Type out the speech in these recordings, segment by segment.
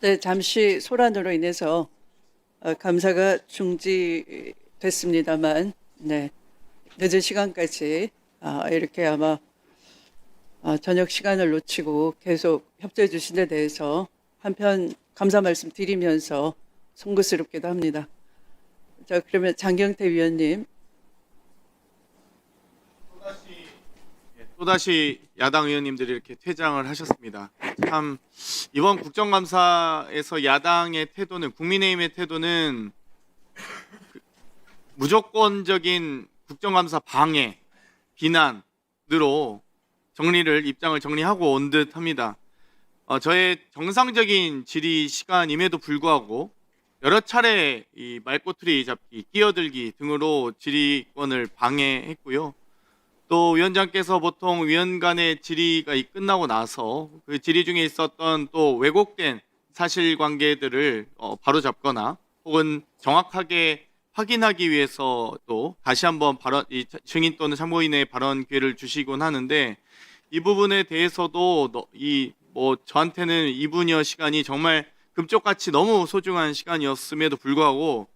네, 잠시 소란으로 인해서 감사가 중지됐습니다만, 네, 늦은 시간까지 이렇게 아마 저녁 시간을 놓치고 계속 협조해 주신 데 대해서 한편 감사 말씀 드리면서 송구스럽기도 합니다. 자, 그러면 장경태 위원님. 또다시 야당 의원님들이 이렇게 퇴장을 하셨습니다. 참 이번 국정감사에서 야당의 태도는, 국민의힘의 태도는 무조건적인 국정감사 방해, 비난으로 입장을 정리하고 온 듯합니다. 저의 정상적인 질의 시간임에도 불구하고 여러 차례 이 말꼬투리 잡기, 끼어들기 등으로 질의권을 방해했고요. 또 위원장께서 보통 위원 간의 질의가 끝나고 나서 그 질의 중에 있었던 또 왜곡된 사실관계들을 바로잡거나 혹은 정확하게 확인하기 위해서 또 다시 한번 증인 또는 참고인의 발언 기회를 주시곤 하는데, 이 부분에 대해서도 저한테는 2분여 시간이 정말 금쪽같이 너무 소중한 시간이었음에도 불구하고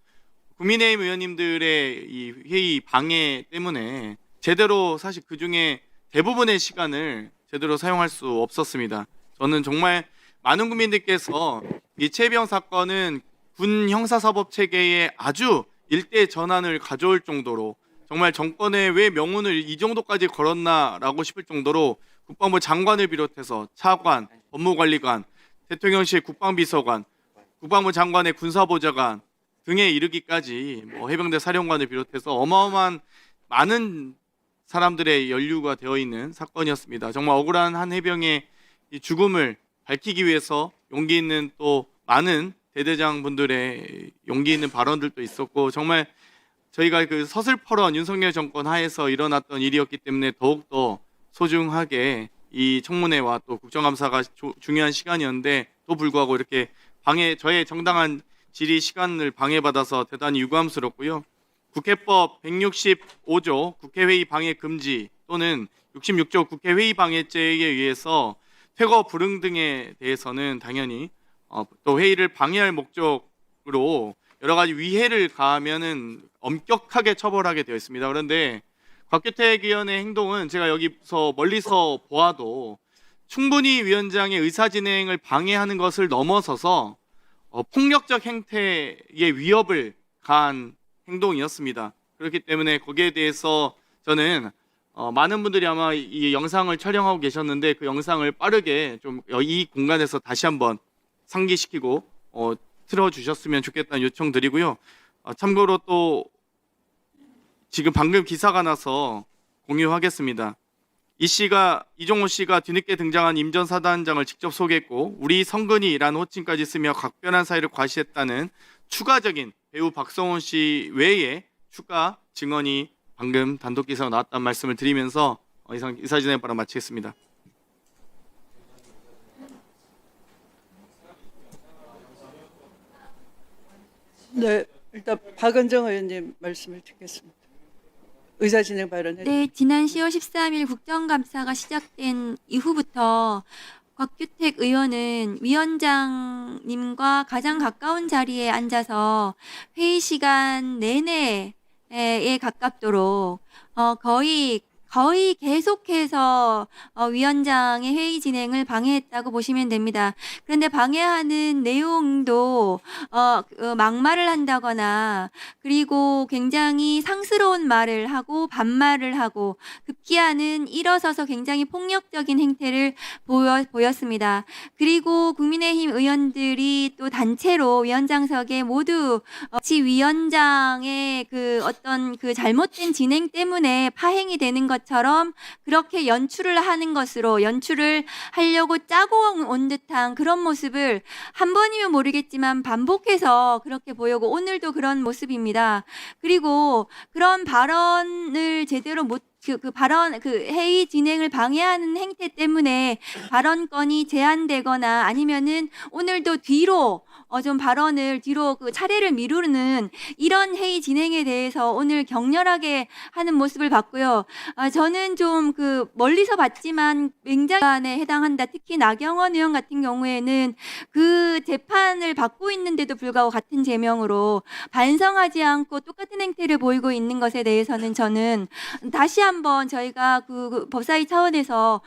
국민의힘 의원님들의 이 회의 방해 때문에 제대로 사실 그중에 대부분의 시간을 제대로 사용할 수 없었습니다. 저는 정말 많은 국민들께서 이 최혜병 사건은 군 형사사법 체계에 아주 일대 전환을 가져올 정도로, 정말 정권에 왜 명운을 이 정도까지 걸었나라고 싶을 정도로 국방부 장관을 비롯해서 차관, 법무관리관, 대통령실 국방비서관, 국방부 장관의 군사보좌관 등에 이르기까지 해병대 사령관을 비롯해서 어마어마한 많은 사람들의 연루가 되어 있는 사건이었습니다. 정말 억울한 한 해병의 이 죽음을 밝히기 위해서 용기 있는 또 많은 대대장 분들의 용기 있는 발언들도 있었고, 정말 저희가 그 서슬퍼런 윤석열 정권 하에서 일어났던 일이었기 때문에 더욱더 소중하게 이 청문회와 또 국정감사가 중요한 시간이었는데, 또 불구하고 이렇게 저의 정당한 질의 시간을 방해받아서 대단히 유감스럽고요. 국회법 165조 국회회의 방해 금지 또는 66조 국회회의 방해죄에 의해서 퇴거 불응 등에 대해서는 당연히 또 회의를 방해할 목적으로 여러 가지 위해를 가하면은 엄격하게 처벌하게 되어 있습니다. 그런데 곽규택 의원의 행동은 제가 여기서 멀리서 보아도 충분히 위원장의 의사진행을 방해하는 것을 넘어서서 폭력적 행태의 위협을 가한 행동이었습니다. 그렇기 때문에 거기에 대해서 저는 많은 분들이 아마 이 영상을 촬영하고 계셨는데 그 영상을 빠르게 좀 이 공간에서 다시 한번 상기시키고 틀어주셨으면 좋겠다는 요청드리고요. 참고로 또 지금 방금 기사가 나서 공유하겠습니다. 이종호 씨가 뒤늦게 등장한 임 전 사단장을 직접 소개했고 우리 성근이라는 호칭까지 쓰며 각별한 사이를 과시했다는 추가적인 배우 박성훈 씨 외에 추가 증언이 방금 단독 기사로 나왔다는 말씀을 드리면서 이상 이사진행 발언 마치겠습니다. 네, 일단 박은정 의원님 말씀을 듣겠습니다. 의사진행 발언해 주십시오. 네, 지난 10월 13일 국정감사가 시작된 이후부터 곽규택 의원은 위원장님과 가장 가까운 자리에 앉아서 회의 시간 내내에 가깝도록 거의 계속해서 위원장의 회의 진행을 방해했다고 보시면 됩니다. 그런데 방해하는 내용도 막말을 한다거나 그리고 굉장히 상스러운 말을 하고 반말을 하고 급기야는 일어서서 굉장히 폭력적인 행태를 보였습니다. 그리고 국민의힘 의원들이 또 단체로 위원장석에 모두 위원장의 그 어떤 그 잘못된 진행 때문에 파행이 되는 것처럼 그렇게 연출을 하려고 짜고 온 듯한 그런 모습을 한 번이면 모르겠지만 반복해서 그렇게 보이고 오늘도 그런 모습입니다. 그리고 그런 발언을 제대로 회의 진행을 방해하는 행태 때문에 발언권이 제한되거나 아니면은 오늘도 뒤로 좀 발언을 뒤로 그 차례를 미루는 이런 회의 진행에 대해서 오늘 격렬하게 하는 모습을 봤고요. 저는 좀 그 멀리서 봤지만 굉장히 해당한다. 특히 나경원 의원 같은 경우에는 그 재판을 받고 있는데도 불구하고 같은 제명으로 반성하지 않고 똑같은 행태를 보이고 있는 것에 대해서는 저는 다시 한번 저희가 그 법사위 차원에서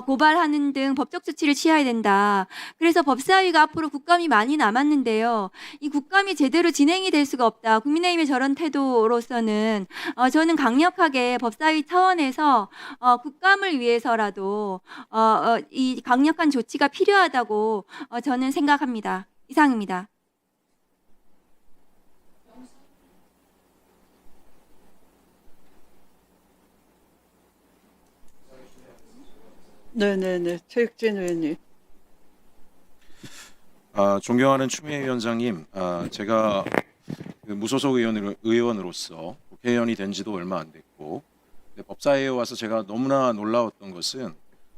고발하는 등 법적 조치를 취해야 된다. 그래서 법사위가 앞으로 국감이 많이 남았는데요. 이 국감이 제대로 진행이 될 수가 없다. 국민의힘의 저런 태도로서는 저는 강력하게 법사위 차원에서 국감을 위해서라도 이 강력한 조치가 필요하다고 저는 생각합니다. 이상입니다. 네네네. 최익진 의원님. 존경하는 추미애 위원장님, 제가 그 무소속 의원으로서 국회의원이 된 지도 얼마 안 됐고, 근데 법사위에 와서 제가 너무나 놀라웠던 것은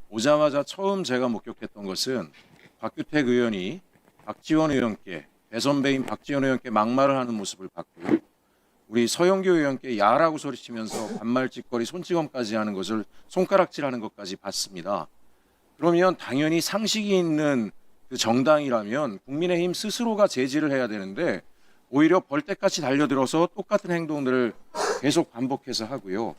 오자마자 처음 제가 목격했던 것은 박규택 의원이 박지원 의원께, 배선배인 박지원 의원께 막말을 하는 모습을 봤고요. 우리 서영교 의원께 야라고 소리치면서 반말짓거리 손찌검까지 하는 것을 손가락질하는 것까지 봤습니다. 그러면 당연히 상식이 있는 그 정당이라면 국민의힘 스스로가 제지를 해야 되는데 오히려 벌떼같이 달려들어서 똑같은 행동들을 계속 반복해서 하고요.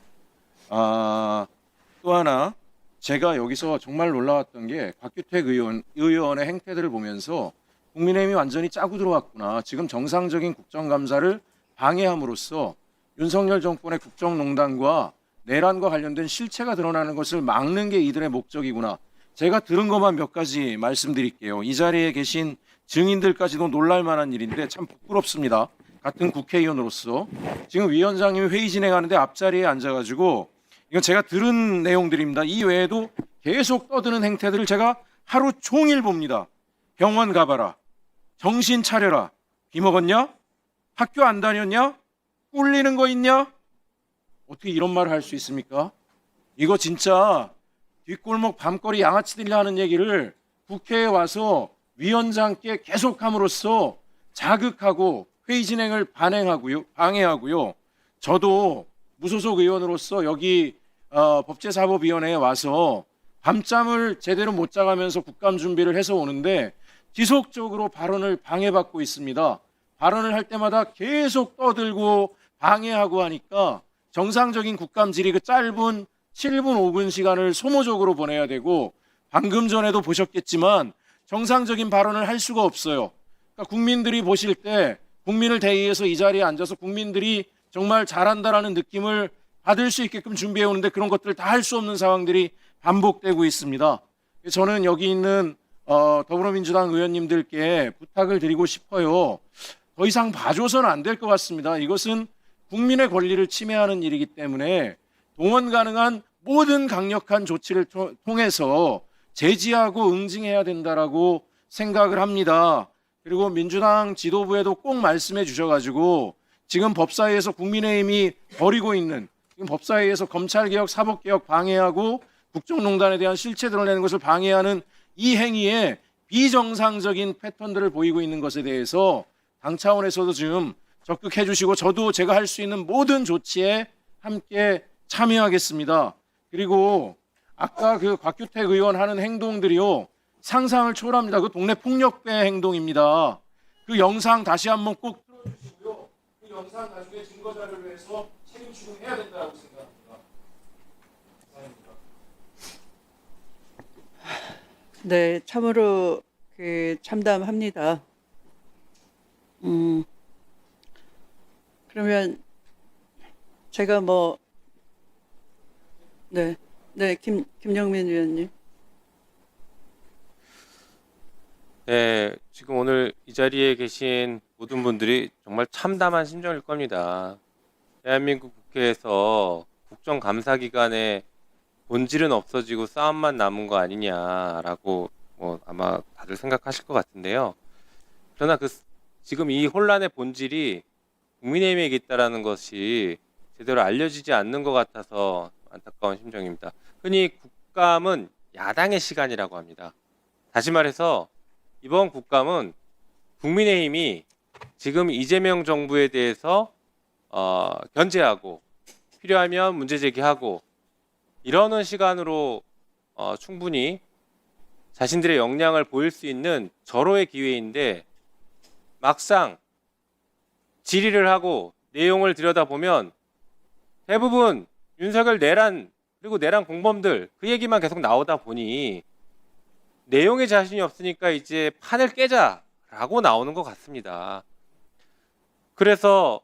또 하나 제가 여기서 정말 놀라웠던 게 박규택 의원의 행태들을 보면서 국민의힘이 완전히 짜고 들어왔구나. 지금 정상적인 국정감사를 방해함으로써 윤석열 정권의 국정농단과 내란과 관련된 실체가 드러나는 것을 막는 게 이들의 목적이구나. 제가 들은 것만 몇 가지 말씀드릴게요. 이 자리에 계신 증인들까지도 놀랄 만한 일인데 참 부끄럽습니다. 같은 국회의원으로서. 지금 위원장님이 회의 진행하는데 앞자리에 앉아가지고 이건 제가 들은 내용들입니다. 이 외에도 계속 떠드는 행태들을 제가 하루 종일 봅니다. 병원 가봐라. 정신 차려라. 비 먹었냐? 학교 안 다녔냐? 꿀리는 거 있냐? 어떻게 이런 말을 할 수 있습니까? 이거 진짜 뒷골목 밤거리 양아치들이 하는 얘기를 국회에 와서 위원장께 계속함으로써 자극하고 회의 진행을 방해하고요. 저도 무소속 의원으로서 여기 법제사법위원회에 와서 밤잠을 제대로 못 자가면서 국감 준비를 해서 오는데 지속적으로 발언을 방해받고 있습니다. 발언을 할 때마다 계속 떠들고 방해하고 하니까 정상적인 국감질이 그 짧은 7분, 5분 시간을 소모적으로 보내야 되고 방금 전에도 보셨겠지만 정상적인 발언을 할 수가 없어요. 그러니까 국민들이 보실 때 국민을 대의해서 이 자리에 앉아서 국민들이 정말 잘한다라는 느낌을 받을 수 있게끔 준비해 오는데 그런 것들을 다 할 수 없는 상황들이 반복되고 있습니다. 저는 여기 있는 더불어민주당 의원님들께 부탁을 드리고 싶어요. 더 이상 봐줘서는 안 될 것 같습니다. 이것은 국민의 권리를 침해하는 일이기 때문에 동원 가능한 모든 강력한 조치를 통해서 제지하고 응징해야 된다라고 생각을 합니다. 그리고 민주당 지도부에도 꼭 말씀해 주셔가지고 지금 법사위에서 국민의힘이 벌이고 있는 지금 법사위에서 검찰개혁, 사법개혁 방해하고 국정농단에 대한 실체 드러내는 것을 방해하는 이 행위에 비정상적인 패턴들을 보이고 있는 것에 대해서 당 차원에서도 지금 적극해 주시고 저도 제가 할 수 있는 모든 조치에 함께 참여하겠습니다. 그리고 아까 그 곽규택 의원 하는 행동들이요 상상을 초월합니다. 그 동네 폭력배 행동입니다. 그 영상 다시 한번 꼭 틀어주시고요. 그 영상 나중에 증거 자료를 해서 책임 추궁해야 된다고 생각합니다. 감사합니다. 네, 참으로 참담합니다. 그러면 제가 김영민 위원님. 네, 지금 오늘 이 자리에 계신 모든 분들이 정말 참담한 심정일 겁니다. 대한민국 국회에서 국정감사 기간에 본질은 없어지고 싸움만 남은 거 아니냐라고 아마 다들 생각하실 것 같은데요. 그러나 지금 이 혼란의 본질이 국민의힘에게 있다라는 것이 제대로 알려지지 않는 것 같아서 안타까운 심정입니다. 흔히 국감은 야당의 시간이라고 합니다. 다시 말해서 이번 국감은 국민의힘이 지금 이재명 정부에 대해서 견제하고 필요하면 문제 제기하고 이러는 시간으로 충분히 자신들의 역량을 보일 수 있는 절호의 기회인데 막상 질의를 하고 내용을 들여다보면 대부분 윤석열 내란 그리고 내란 공범들 그 얘기만 계속 나오다 보니 내용에 자신이 없으니까 이제 판을 깨자라고 나오는 것 같습니다. 그래서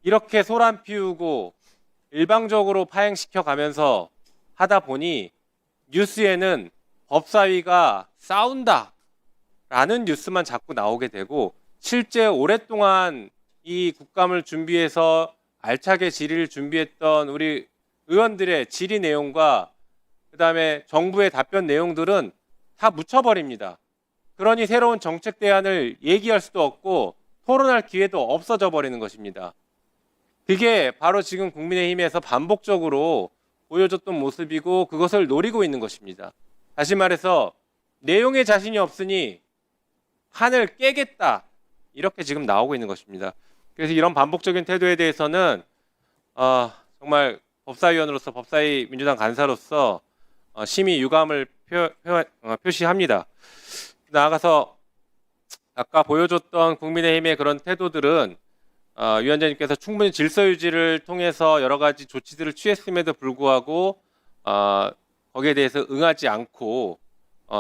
이렇게 소란 피우고 일방적으로 파행시켜 가면서 하다 보니 뉴스에는 법사위가 싸운다라는 뉴스만 자꾸 나오게 되고 실제 오랫동안 이 국감을 준비해서 알차게 질의를 준비했던 우리 의원들의 질의 내용과 그다음에 정부의 답변 내용들은 다 묻혀버립니다. 그러니 새로운 정책 대안을 얘기할 수도 없고 토론할 기회도 없어져 버리는 것입니다. 그게 바로 지금 국민의힘에서 반복적으로 보여줬던 모습이고 그것을 노리고 있는 것입니다. 다시 말해서 내용에 자신이 없으니 판을 깨겠다 이렇게 지금 나오고 있는 것입니다. 그래서 이런 반복적인 태도에 대해서는 정말 법사위원으로서 법사위 민주당 간사로서 심히 유감을 표시합니다. 나아가서 아까 보여줬던 국민의힘의 그런 태도들은 위원장님께서 충분히 질서 유지를 통해서 여러 가지 조치들을 취했음에도 불구하고 거기에 대해서 응하지 않고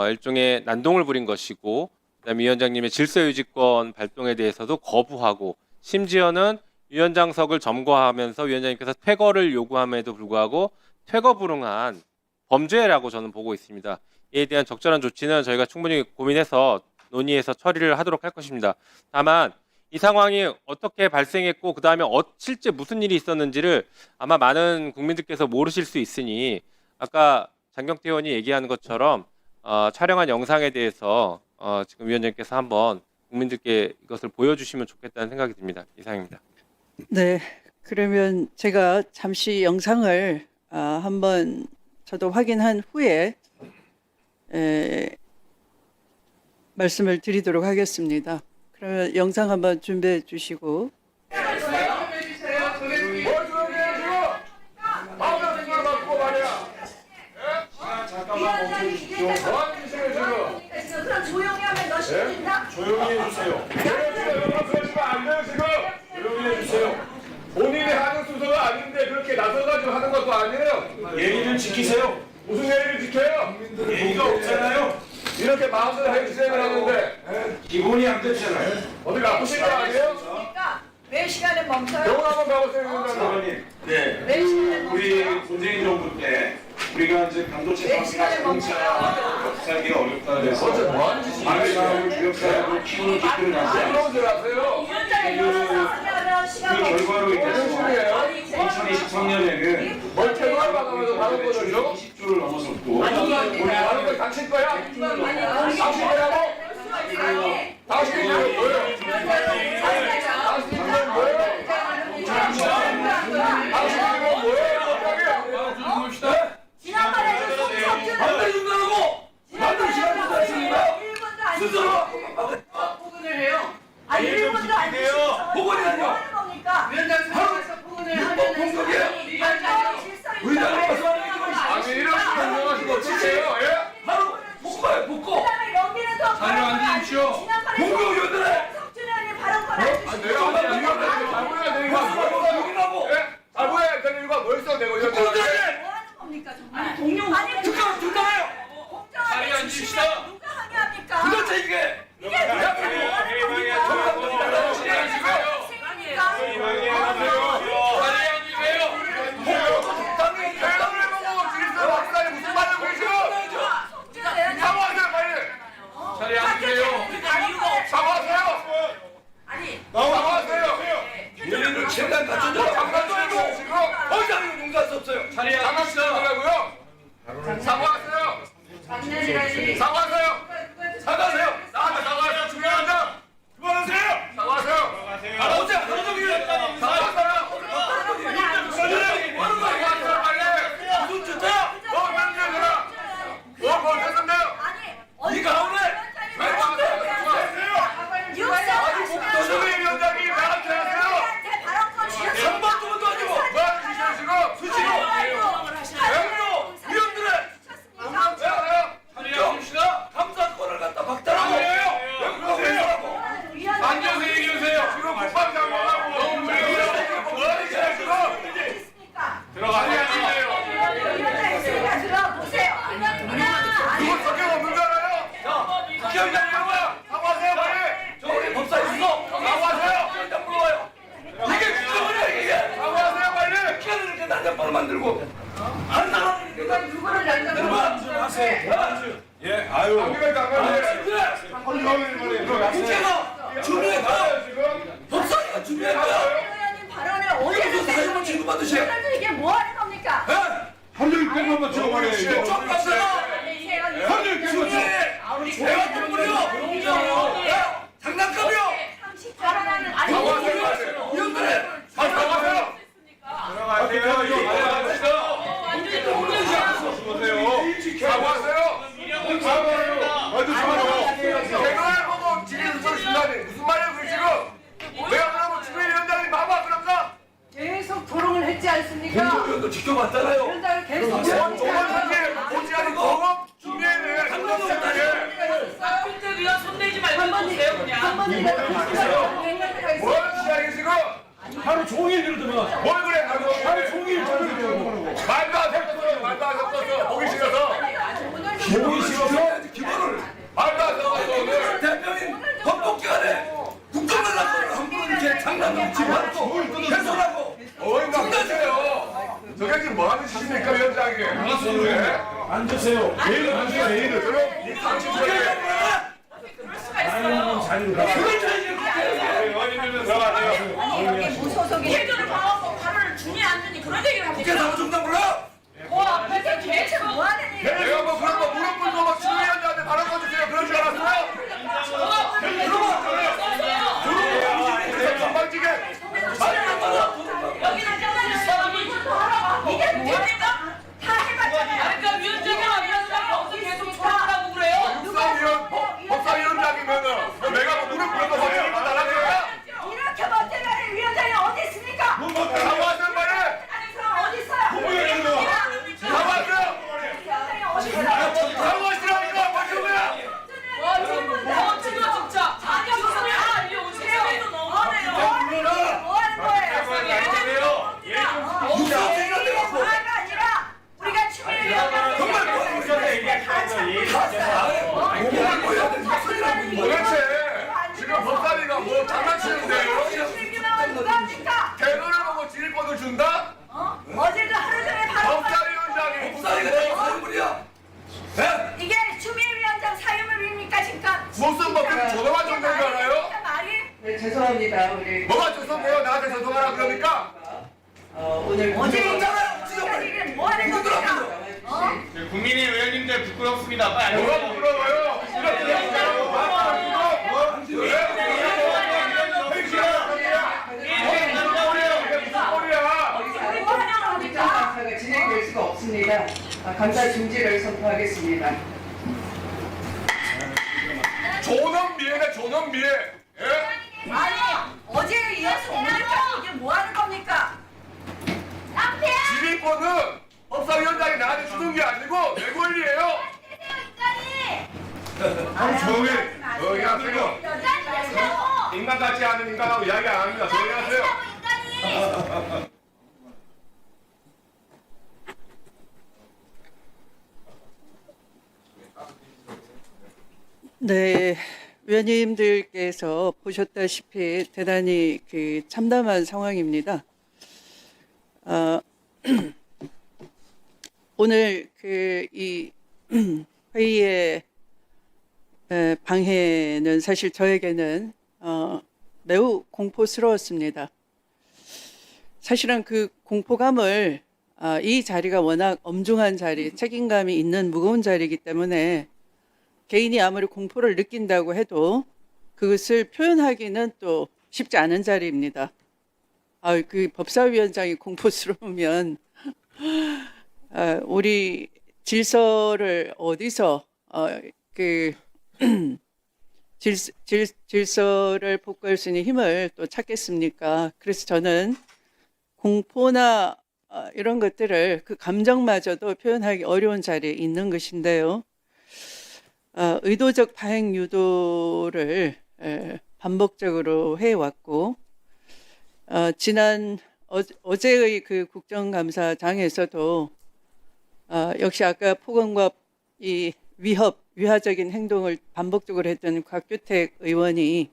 일종의 난동을 부린 것이고 그다음에 위원장님의 질서 유지권 발동에 대해서도 거부하고 심지어는 위원장석을 점거하면서 위원장님께서 퇴거를 요구함에도 불구하고 퇴거 불응한 범죄라고 저는 보고 있습니다. 이에 대한 적절한 조치는 저희가 충분히 고민해서 논의해서 처리를 하도록 할 것입니다. 다만 이 상황이 어떻게 발생했고 그 다음에 실제 무슨 일이 있었는지를 아마 많은 국민들께서 모르실 수 있으니 아까 장경태 의원이 얘기하는 것처럼 촬영한 영상에 대해서 지금 위원장님께서 한번 국민들께 이것을 보여주시면 좋겠다는 생각이 듭니다. 이상입니다. 네, 그러면 제가 잠시 영상을 한번 저도 확인한 후에 말씀을 드리도록 하겠습니다. 그러면 영상 한번 준비해 주시고. 조용히 하면 너 시킨다? 조용히 해주세요. 그러시면 안 돼요 지금. 조용히 해주세요. 본인이 하는 순서가 아닌데 그렇게 나서가지고 하는 것도 아니에요. 예의를 지키세요. 무슨 예의를 지켜요? 예의가 없잖아요. 이렇게 마음대로 해주세요 하는데 기본이 안 됐잖아요. 어디 아프신 거 아니에요? 왜 시간을 멈춰요? 병원 한번 가보세요 위원장님. 네. 왜 시간을 우리 멈춰요? 문재인 정부 때 우리가 이제 반도체 파트가 자동차 살기가 어렵다 그래서 반도체하고 기업사하고 키우는 기술을 가지고 그 결과로 인해서 2023년에는 뭘 퇴거를 받으면서 다른 거죠? 20조를 넘어섰고 우리 하는 거 당신 거야? 당신 거냐고? 당신이 뭐예요? 당신이 뭐예요? 지난번에 반대 준다고! 반대 시간 준다니까! 1분도 안 주시고 복원을 해요. 아니 1분도 안 주시고 복원이 아니야. 뭐 하는 겁니까? 위원장 상황에서 복원을 하면은 공격이에요. 의장님 말씀하는 게 아니 이런 식으로 운영하시면 어떡해요? 예? 바로 복고예요 복고! 그다음에 여기는 더 자료 안 주십시오. 공격 의원들의 석준현이 발언권 안 주시고 내가 아니 이거 잘못해야 되니까 여기라고! 잘못해야 되는 이유가 뭐였어 내가 의원들 뭐 하는 겁니까 정말? 공룡 아니 특강 준다며요! 자리 앉으시다. 누가 항의합니까? 도대체 이게 이게 도대체 뭐 하는 겁니까? 최단 같은 거 장난쳐요 지금 어디서 농사할 수 없어요. 자리에 장난치더라고요. 사과하세요. 사과하세요. 사과하세요. 나한테 사과하세요. 중요하죠. 그만하세요. 사과하세요. 어제 하루 종일 사과하세요. 사과하세요 빨리. 무슨 짓이야? 너 맨날 그래. 뭘 됐는데요? 아니 네가 오늘 뉴스 예, 아유. 국회가 준비해가요 지금. 법사위가 준비해가요. 의원님 발언을 어디서 다시 지금 받으세요. 이게 뭐 하는 겁니까? 한줄 땡만 찍어버려요. 이거. 한줄 우리 대화 좀 무려. 장난감이요. 발언하는 아니 의원들의 나가세요. 들어가세요. 완전히 사과하세요. 사과해요. 먼저 사과해요. 제가 보고 지금 순간에 무슨 말이에요 그 지금? 내가 그러면 주민위원장이 봐봐 그럴까? 계속 토론을 했지 않습니까? 공무원도 지켜봤잖아요. 위원장을 계속 저번 사실 보지 않은 거 중요해. 당장 박필대 위원 손대지 말고 보세요 그냥. 한 번이라도 뭐 하는 시작이 지금? 하루 종일 이러더만. 뭘 그래 하루 종일 저러더라고. 말도 안 섞었어. 말도 안 섞었어. 보기 싫어서. 보기 싫어서 기본을 말도 안 섞었어 오늘. 대표님 헌법기관에 국정연락을 함부로 이렇게 장난감 집어넣고 해설하고 어이가 없으세요. 저게 지금 뭐 하는 짓입니까 위원장이? 앉으세요. 내일 앉으세요. 내일은. 그럼 이 당신 저게 자리로 가. 의원님들은 들어가세요. 아니 여기 무소속이 해결을 봐갖고 발언을 중에 안 듣니 그런 얘기를 하고 국회 사무총장 불러. 와 그게 대체 뭐 하는 일이야? 내가 뭐 그런 거 무릎 꿇고 막 주민위원장한테 발언 꺼주세요. 그런 줄 알았어요? 그래서 건방지게 여기는 잘라주세요. 이것도 하라고. 이게 뭡니까? 다 해봤잖아요. 그러니까 위원장이 어떻게 계속 초라하고 그래요? 법사위원장이면은 내가 뭐 무릎 꿇고 막 이런 거 달라져요? 이렇게 멋대가리 위원장이 어디 있습니까? 사과하세요 빨리! 아니 그럼 어디 있어요? 사과하세요! 위원장이 어디 있어요? 사과하시라니까 빨리 오면! 진짜 진짜. 아니 무슨 이리 오세요. 뭐 하는 거예요? 화가 아니라 우리가 추미애위원장 도대체 지금 법사위가 뭐 장난치는데요? 대선을 보고 지휘권을 준다? 어제도 하루 종일 발언 법사위원장이 법사위가 이게 추미애위원장 사유물입니까 지금? 무슨 법을 저거만 정된 줄 알아요? 말이 네, 죄송합니다. 우리 뭐가 죄송해요? 나한테 죄송하라 그러니까? 오늘 어제 있잖아요. 지금 뭐 하는 겁니까? 국민의 의원님들 부끄럽습니다. 빨리 뭐가 앉으세요. 부끄러워요? 이렇게 얘기하고 말하고 왜? 뭐 하는 겁니까? 감사가 진행될 수가 없습니다. 감사 중지를 선포하겠습니다. 존엄미에네 존엄미에. 예? 아니 어제에 이어서 오늘까지 이게 뭐 하는 겁니까? 지휘권은 법사위원장이 나한테 주는 게 아니고 내 권리예요. 조용히 하세요. 인간 같지 않은 인간하고 이야기 안 합니다. 조용히 하세요. 네, 위원님들께서 보셨다시피 대단히 참담한 상황입니다. 오늘 이 회의의 방해는 사실 저에게는 매우 공포스러웠습니다. 사실은 그 공포감을 이 자리가 워낙 엄중한 자리, 책임감이 있는 무거운 자리이기 때문에 개인이 아무리 공포를 느낀다고 해도 그것을 표현하기는 또 쉽지 않은 자리입니다. 그 법사위원장이 공포스러우면 우리 질서를 어디서 질서를 복구할 수 있는 힘을 또 찾겠습니까? 그래서 저는 공포나 이런 것들을 그 감정마저도 표현하기 어려운 자리에 있는 것인데요. 의도적 파행 유도를 반복적으로 해왔고 지난 어제의 그 국정감사장에서도 역시 아까 폭언과 이 위화적인 행동을 반복적으로 했던 곽규택 의원이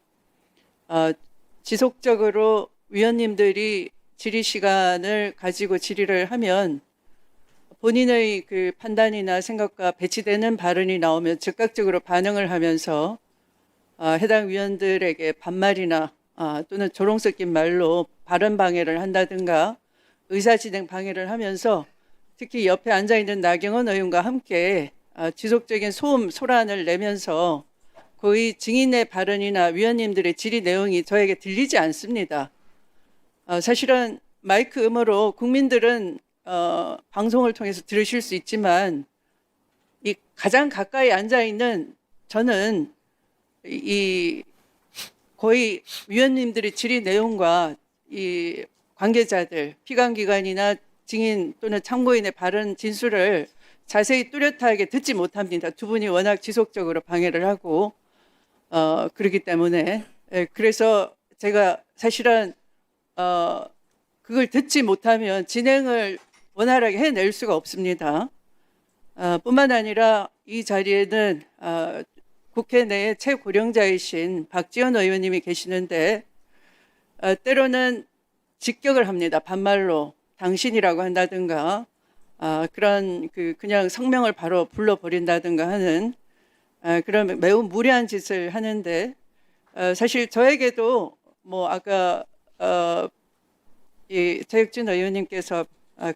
지속적으로 위원님들이 질의 시간을 가지고 질의를 하면 본인의 그 판단이나 생각과 배치되는 발언이 나오면 즉각적으로 반응을 하면서 해당 위원들에게 반말이나 또는 조롱 섞인 말로 발언 방해를 한다든가 의사진행 방해를 하면서 특히 옆에 앉아있는 나경원 의원과 함께 지속적인 소란을 내면서 거의 증인의 발언이나 위원님들의 질의 내용이 저에게 들리지 않습니다. 사실은 마이크 음으로 국민들은 방송을 통해서 들으실 수 있지만 이 가장 가까이 앉아있는 저는 이 거의 위원님들의 질의 내용과 이 관계자들, 피감기관이나 증인 또는 참고인의 발언 진술을 자세히 뚜렷하게 듣지 못합니다. 두 분이 워낙 지속적으로 방해를 하고 그렇기 때문에 그래서 제가 사실은 그걸 듣지 못하면 진행을 원활하게 해낼 수가 없습니다. 뿐만 아니라 이 자리에는 국회 내에 최고령자이신 박지원 의원님이 계시는데 때로는 직격을 합니다. 반말로 당신이라고 한다든가 그런 그냥 성명을 바로 불러버린다든가 하는 그런 매우 무례한 짓을 하는데 사실 저에게도 뭐 아까 이 최혁진 의원님께서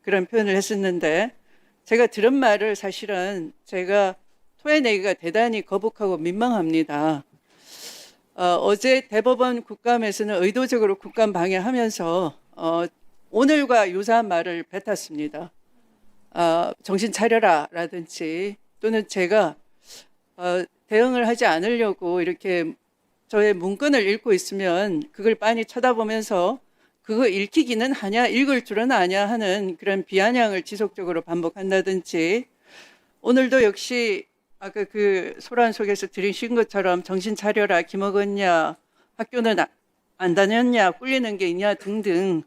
그런 표현을 했었는데 제가 들은 말을 사실은 제가 토해내기가 대단히 거북하고 민망합니다. 어제 대법원 국감에서는 의도적으로 국감 방해하면서 오늘과 유사한 말을 뱉었습니다. 정신 차려라 라든지 또는 제가 대응을 하지 않으려고 이렇게 저의 문건을 읽고 있으면 그걸 빤히 쳐다보면서 그거 읽히기는 하냐 읽을 줄은 아냐 하는 그런 비아냥을 지속적으로 반복한다든지 오늘도 역시 아까 그 소란 속에서 들으신 것처럼 정신 차려라 김어건냐 학교는 안 다녔냐 꿀리는 게 있냐 등등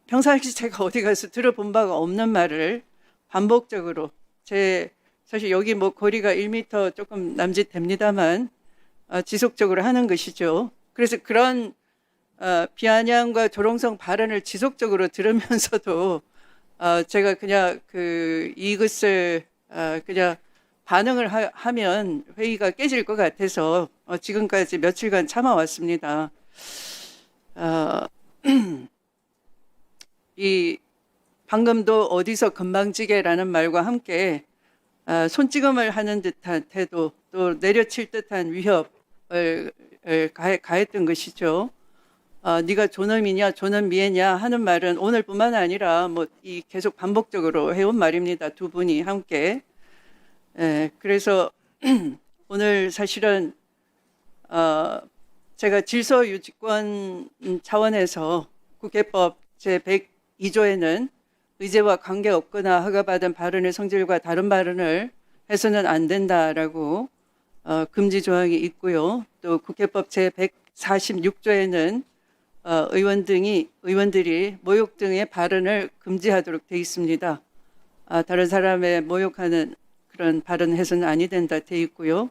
평상시 제가 어디 가서 들어본 바가 없는 말을 반복적으로 사실 여기 뭐 거리가 1m 조금 남짓됩니다만 지속적으로 하는 것이죠. 그래서 그런 비아냥과 조롱성 발언을 지속적으로 들으면서도 제가 그냥 이것을 그냥 반응을 하면 회의가 깨질 것 같아서 지금까지 며칠간 참아왔습니다. 이 방금도 어디서 건방지게라는 말과 함께 손찌검을 하는 듯한 태도 또 내려칠 듯한 위협을 가했던 것이죠. 네가 존엄이냐 존엄미애냐 하는 말은 오늘뿐만 아니라 뭐 이 계속 반복적으로 해온 말입니다. 두 분이 함께. 그래서 오늘 사실은 제가 질서유지권 차원에서 국회법 제102조에는 의제와 관계없거나 허가받은 발언의 성질과 다른 발언을 해서는 안 된다라고 금지 조항이 있고요. 또 국회법 제146조에는 의원들이 모욕 등의 발언을 금지하도록 되어 있습니다. 다른 사람의 모욕하는 그런 발언해서는 아니 된다 되어 있고요.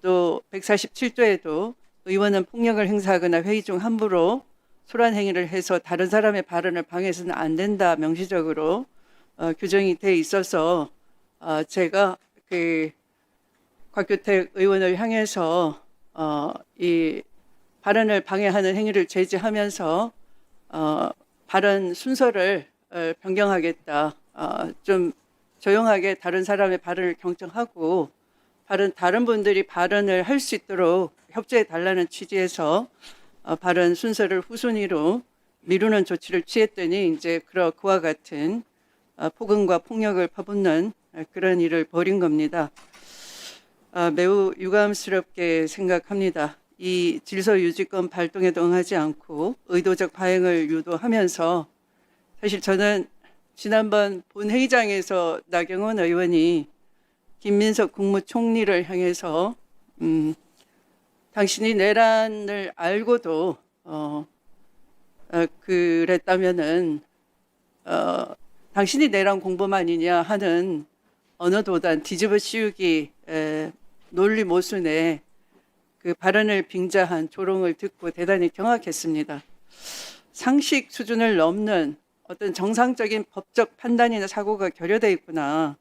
또 147조에도 의원은 폭력을 행사하거나 회의 중 함부로 소란 행위를 해서 다른 사람의 발언을 방해해서는 안 된다 명시적으로 규정이 되어 있어서 제가 곽규택 의원을 향해서 이 발언을 방해하는 행위를 제지하면서 발언 순서를 변경하겠다. 좀 조용하게 다른 사람의 발언을 경청하고 다른 분들이 발언을 할 수 있도록 협조해 달라는 취지에서 발언 순서를 후순위로 미루는 조치를 취했더니 이제 그와 같은 폭언과 폭력을 퍼붓는 그런 일을 벌인 겁니다. 매우 유감스럽게 생각합니다. 이 질서유지권 발동에도 응하지 않고 의도적 파행을 유도하면서 사실 저는 지난번 본회의장에서 나경원 의원이 김민석 국무총리를 향해서 당신이 내란을 알고도 그랬다면은 당신이 내란 공범아니냐 하는 언어도단 뒤집어 씌우기 논리 모순에 그 발언을 빙자한 조롱을 듣고 대단히 경악했습니다. 상식 수준을 넘는 어떤 정상적인 법적 판단이나 사고가 결여돼 있구나.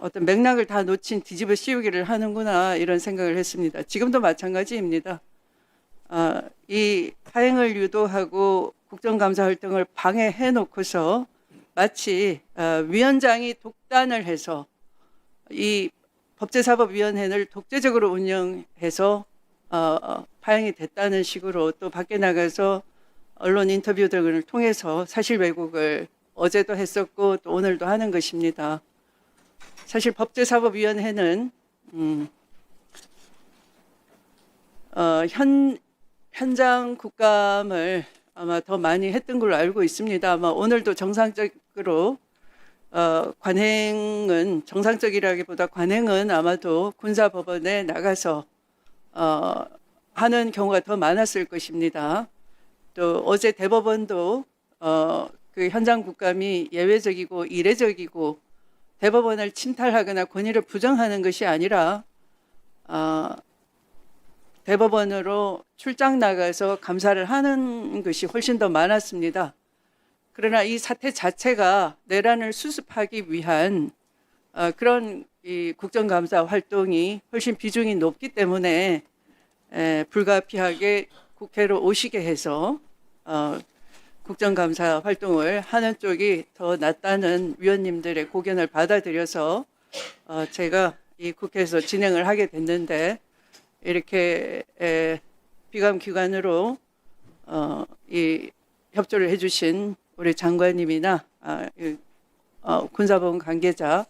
어떤 맥락을 다 놓친 뒤집어 씌우기를 하는구나 이런 생각을 했습니다. 지금도 마찬가지입니다. 이 파행을 유도하고 국정감사 활동을 방해해 놓고서 마치 위원장이 독단을 해서 이 법제사법위원회를 독재적으로 운영해서 파행이 됐다는 식으로 또 밖에 나가서 언론 인터뷰 등을 통해서 사실 왜곡을 어제도 했었고 또 오늘도 하는 것입니다. 사실 법제사법위원회는 현장 국감을 아마 더 많이 했던 걸로 알고 있습니다. 아마 오늘도 정상적으로 관행은 정상적이라기보다 관행은 아마도 군사법원에 나가서 하는 경우가 더 많았을 것입니다. 또 어제 대법원도 그 현장 국감이 예외적이고 이례적이고 대법원을 침탈하거나 권위를 부정하는 것이 아니라 대법원으로 출장 나가서 감사를 하는 것이 훨씬 더 많았습니다. 그러나 이 사태 자체가 내란을 수습하기 위한 그런 이 국정감사 활동이 훨씬 비중이 높기 때문에 불가피하게 국회로 오시게 해서 국정감사 활동을 하는 쪽이 더 낫다는 위원님들의 고견을 받아들여서 제가 이 국회에서 진행을 하게 됐는데 이렇게 비감기관으로 이 협조를 해주신 우리 장관님이나 군사법원 관계자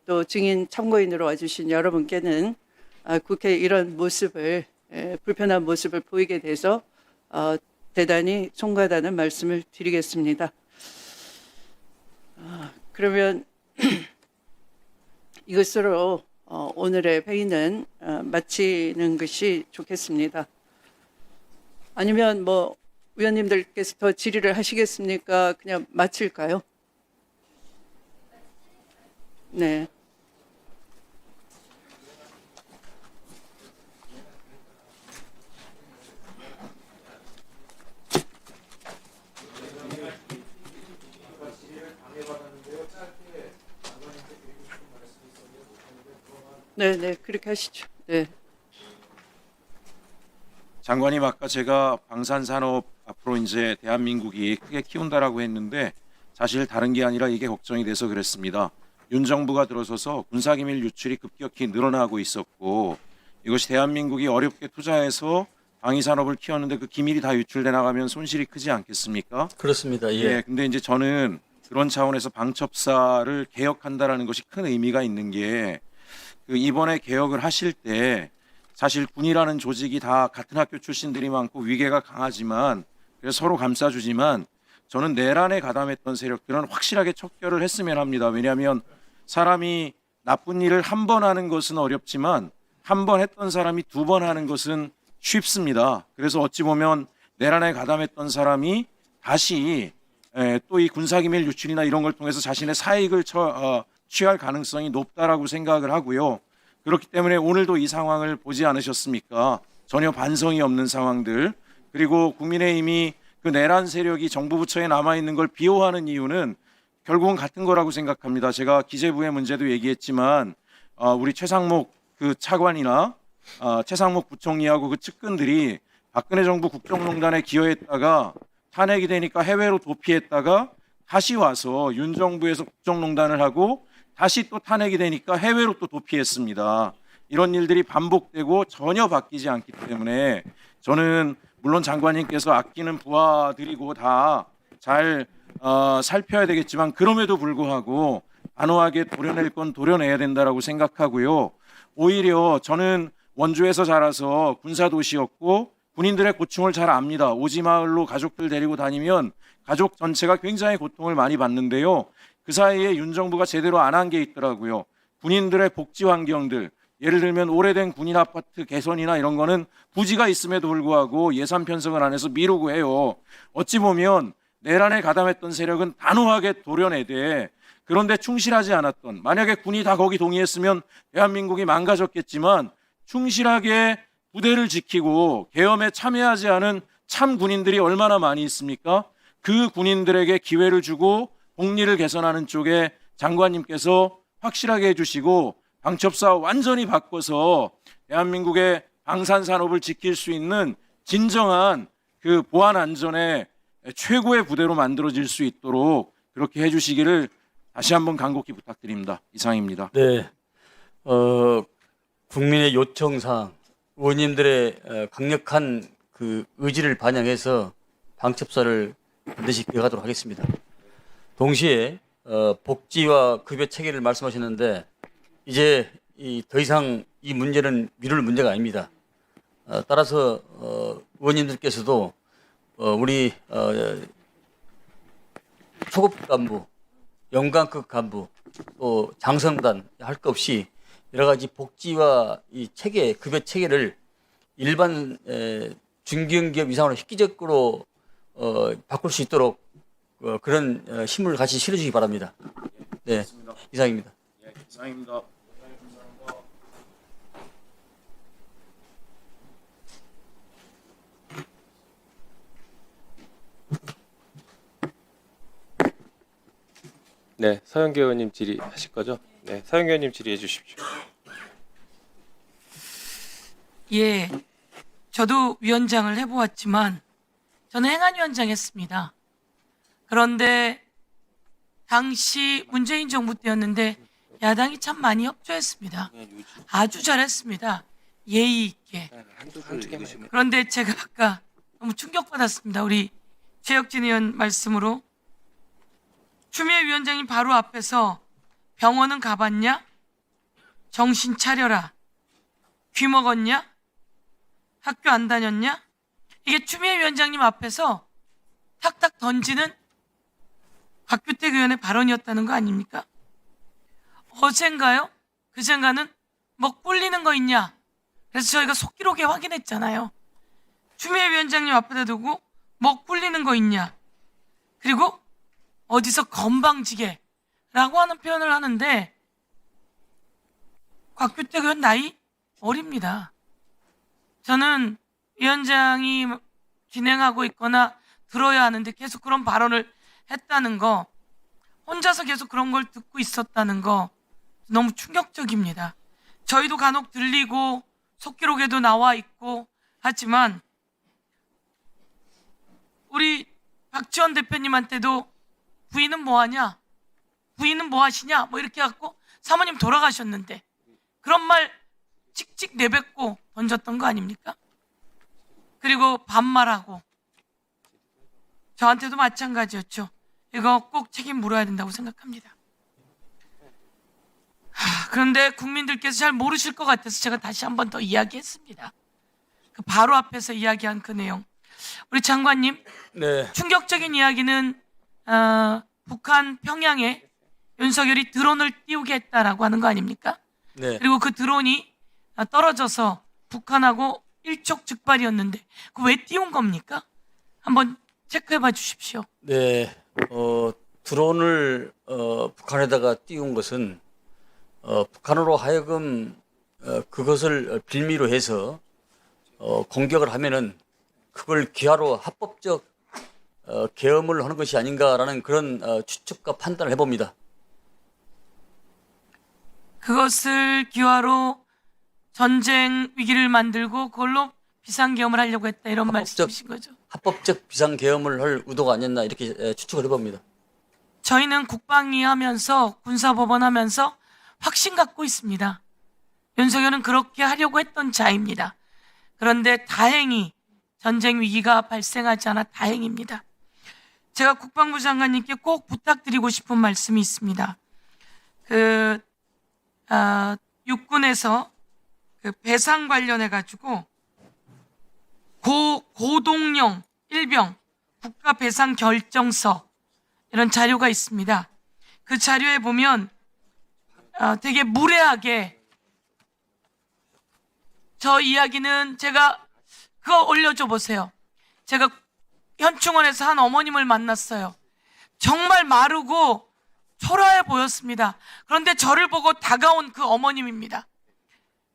또 증인 참고인으로 와주신 여러분께는 국회 이런 모습을 불편한 모습을 보이게 돼서 대단히 송구하다는 말씀을 드리겠습니다. 그러면 이것으로 오늘의 회의는 마치는 것이 좋겠습니다. 아니면 뭐 위원님들께서 더 질의를 하시겠습니까? 그냥 마칠까요? 네. 네, 그렇게 하시죠. 네. 장관님 아까 제가 방산산업 앞으로 이제 대한민국이 크게 키운다라고 했는데 사실 다른 게 아니라 이게 걱정이 돼서 그랬습니다. 윤 정부가 들어서서 군사기밀 유출이 급격히 늘어나고 있었고 이것이 대한민국이 어렵게 투자해서 방위산업을 키웠는데 그 기밀이 다 유출돼 나가면 손실이 크지 않겠습니까? 그렇습니다. 예. 예. 근데 이제 저는 그런 차원에서 방첩사를 개혁한다라는 것이 큰 의미가 있는 게 그 이번에 개혁을 하실 때 사실 군이라는 조직이 다 같은 학교 출신들이 많고 위계가 강하지만 그래서 서로 감싸주지만 저는 내란에 가담했던 세력들은 확실하게 척결을 했으면 합니다. 왜냐하면 사람이 나쁜 일을 한 번 하는 것은 어렵지만 한 번 했던 사람이 두 번 하는 것은 쉽습니다. 그래서 어찌 보면 내란에 가담했던 사람이 다시 또 이 군사기밀 유출이나 이런 걸 통해서 자신의 사익을 취할 가능성이 높다라고 생각을 하고요. 그렇기 때문에 오늘도 이 상황을 보지 않으셨습니까? 전혀 반성이 없는 상황들. 그리고 국민의힘이 그 내란 세력이 정부 부처에 남아있는 걸 비호하는 이유는 결국은 같은 거라고 생각합니다. 제가 기재부의 문제도 얘기했지만 우리 최상목 그 차관이나 최상목 부총리하고 그 측근들이 박근혜 정부 국정농단에 기여했다가 탄핵이 되니까 해외로 도피했다가 다시 와서 윤 정부에서 국정농단을 하고 다시 또 탄핵이 되니까 해외로 또 도피했습니다. 이런 일들이 반복되고 전혀 바뀌지 않기 때문에 저는 물론 장관님께서 아끼는 부하들이고 다 잘 살펴야 되겠지만 그럼에도 불구하고 단호하게 도려낼 건 도려내야 된다라고 생각하고요. 오히려 저는 원주에서 자라서 군사도시였고 군인들의 고충을 잘 압니다. 오지마을로 가족들 데리고 다니면 가족 전체가 굉장히 고통을 많이 받는데요. 그 사이에 윤 정부가 제대로 안 한 게 있더라고요. 군인들의 복지 환경들, 예를 들면 오래된 군인 아파트 개선이나 이런 거는 부지가 있음에도 불구하고 예산 편성을 안 해서 미루고 해요. 어찌 보면 내란에 가담했던 세력은 단호하게 도려내되 그런데 충실하지 않았던, 만약에 군이 다 거기 동의했으면 대한민국이 망가졌겠지만 충실하게 부대를 지키고 계엄에 참여하지 않은 참 군인들이 얼마나 많이 있습니까? 그 군인들에게 기회를 주고 복리를 개선하는 쪽에 장관님께서 확실하게 해주시고 방첩사 완전히 바꿔서 대한민국의 방산 산업을 지킬 수 있는 진정한 그 보안 안전의 최고의 부대로 만들어질 수 있도록 그렇게 해주시기를 다시 한번 간곡히 부탁드립니다. 이상입니다. 네, 국민의 요청사항, 의원님들의 강력한 그 의지를 반영해서 방첩사를 반드시 개혁하도록 하겠습니다. 동시에 복지와 급여 체계를 말씀하셨는데 이제 더 이상 이 문제는 미룰 문제가 아닙니다. 따라서 의원님들께서도 우리 초급 간부, 연관급 간부, 또 장성단 할 것 없이 여러 가지 복지와 이 체계, 급여 체계를 일반 중견기업 이상으로 획기적으로 바꿀 수 있도록 그런 힘을 같이 실어주시기 바랍니다. 네, 이상입니다. 이상입니다. 네, 서영교 의원님 질의하실 거죠? 네, 서영교 의원님 질의해 주십시오. 예, 저도 위원장을 해보았지만 저는 행안위원장 했습니다. 그런데 당시 문재인 정부 때였는데 야당이 참 많이 협조했습니다. 아주 잘했습니다. 예의 있게. 그런데 제가 아까 너무 충격받았습니다. 우리 최혁진 의원 말씀으로 추미애 위원장님 바로 앞에서 병원은 가봤냐? 정신 차려라. 귀 먹었냐? 학교 안 다녔냐? 이게 추미애 위원장님 앞에서 탁탁 던지는 박규택 의원의 발언이었다는 거 아닙니까? 어젠가요? 그젠가는 뭐 꿀리는 거 있냐? 그래서 저희가 속기록에 확인했잖아요. 추미애 위원장님 앞에다 두고 뭐 꿀리는 거 있냐? 그리고 어디서 건방지게라고 하는 표현을 하는데 곽규택 의원 나이 어립니다. 저는 위원장이 진행하고 있거나 들어야 하는데 계속 그런 발언을 했다는 거, 혼자서 계속 그런 걸 듣고 있었다는 거 너무 충격적입니다. 저희도 간혹 들리고 속기록에도 나와 있고 하지만 우리 박지원 대표님한테도 부인은 뭐하냐? 부인은 뭐하시냐? 뭐 이렇게 갖고 사모님 돌아가셨는데 그런 말 찍찍 내뱉고 던졌던 거 아닙니까? 그리고 반말하고 저한테도 마찬가지였죠. 이거 꼭 책임 물어야 된다고 생각합니다. 그런데 국민들께서 잘 모르실 것 같아서 제가 다시 한 번 더 이야기했습니다. 그 바로 앞에서 이야기한 그 내용. 우리 장관님, 네, 충격적인 이야기는 북한 평양에 윤석열이 드론을 띄우게 했다라고 하는 거 아닙니까? 네, 그리고 그 드론이 떨어져서 북한하고 일촉즉발이었는데 그 왜 띄운 겁니까? 한번 체크해봐 주십시오. 네. 드론을 북한에다가 띄운 것은 북한으로 하여금 그것을 빌미로 해서 공격을 하면은 그걸 기하로 합법적 계엄을 하는 것이 아닌가라는 그런 추측과 판단을 해봅니다. 그것을 기화로 전쟁 위기를 만들고 그걸로 비상계엄을 하려고 했다 이런 말씀이신 거죠? 합법적 비상계엄을 할 의도가 아니었나 이렇게 추측을 해봅니다. 저희는 국방위 하면서 군사법원 하면서 확신 갖고 있습니다. 윤석열은 그렇게 하려고 했던 자입니다. 그런데 다행히 전쟁 위기가 발생하지 않아 다행입니다. 제가 국방부 장관님께 꼭 부탁드리고 싶은 말씀이 있습니다. 육군에서 그 배상 관련해 가지고 고동령 일병 국가 배상 결정서 이런 자료가 있습니다. 그 자료에 보면 되게 무례하게 저 이야기는 제가 그거 올려줘 보세요. 제가 현충원에서 한 어머님을 만났어요. 정말 마르고 초라해 보였습니다. 그런데 저를 보고 다가온 그 어머님입니다.